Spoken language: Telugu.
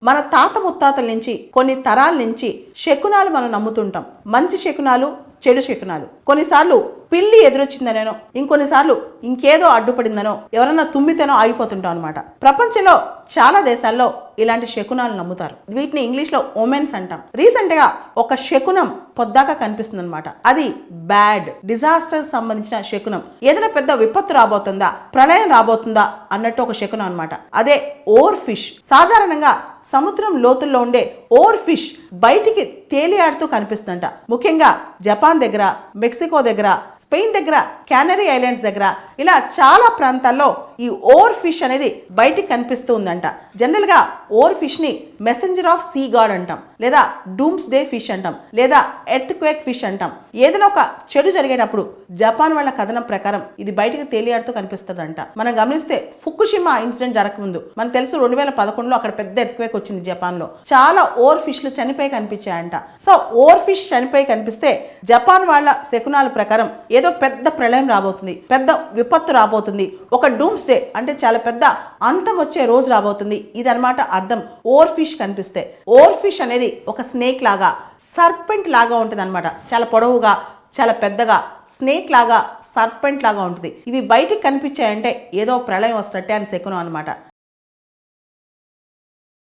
మన తాత ముత్తాతల నుంచి కొన్ని తరాల నుంచి శకునాలు మనం నమ్ముతుంటాం. మంచి శకునాలు, చెడు శకునాలు. కొన్నిసార్లు పిల్లి ఎదురొచ్చిందనో, ఇంకొన్నిసార్లు ఇంకేదో అడ్డుపడిందనో, ఎవరన్నా తుమ్మితేనో ఆగిపోతుంటాం అనమాట. ప్రపంచంలో చాలా దేశాల్లో ఇలాంటి శకునాలు నమ్ముతారు. వీటిని ఇంగ్లీష్లో ఒమెన్స్ అంటాం. రీసెంట్ గా ఒక శకునం పొద్దాక కనిపిస్తుంది అనమాట. అది బ్యాడ్ డిజాస్టర్ సంబంధించిన శకునం. ఏదైనా పెద్ద విపత్తు రాబోతుందా, ప్రళయం రాబోతుందా అన్నట్టు ఒక శకునం అనమాట. అదే ఓర్ ఫిష్. సాధారణంగా సముద్రం లోతుల్లో ఉండే ఓర్ ఫిష్ బయటికి తేలియాడుతూ కనిపిస్తుంట. ముఖ్యంగా జపాన్ దగ్గర, మెక్సికో దగ్గర, స్పెయిన్ దగ్గర, క్యానరీ ఐలాండ్స్ దగ్గర, ఇలా చాలా ప్రాంతాల్లో ఈ ఓర్ ఫిష్ అనేది బయటికి కనిపిస్తూ ఉందంట. జనరల్ గా ఓర్ ఫిష్ ని మెసెంజర్ ఆఫ్ సీ గాడ్ అంటాం, లేదా డూమ్స్ డే ఫిష్ అంటాం, లేదా ఎర్త్ క్వేక్ ఫిష్ అంటాం. ఏదైనా ఒక చెడు జరిగేటప్పుడు జపాన్ వాళ్ళ కథనం ప్రకారం ఇది బయటికి తేలియాడుతూ కనిపిస్తుందంట. మనం గమనిస్తే ఫుకుషిమా ఇన్సిడెంట్ జరగకముందు మనకు తెలుసు 2011లో అక్కడ పెద్ద ఎర్త్ క్వేక్ వచ్చింది జపాన్ లో. చాలా ఓర్ ఫిష్లు చనిపోయి కనిపించాయంట. సో ఓర్ ఫిష్ చనిపోయి కనిపిస్తే జపాన్ వాళ్ళ శకునాల ప్రకారం ఏదో పెద్ద ప్రళయం రాబోతుంది, పెద్ద విపత్తు రాబోతుంది, ఒక డూమ్స్ డే అంటే చాలా పెద్ద అంతం వచ్చే రోజు రాబోతుంది. ఇదన్నమాట అర్థం. ఓర్ ఫిష్ కనిపిస్తే. ఓర్ ఫిష్ అనేది ఒక స్నేక్ లాగా, సర్పెంట్ లాగా ఉంటుంది అనమాట. చాలా పొడవుగా, చాలా పెద్దగా, స్నేక్ లాగా, సర్పెంట్ లాగా ఉంటుంది. ఇవి బయటికి కనిపించాయంటే ఏదో ప్రళయం వస్తట్టే అని శకునం అనమాట.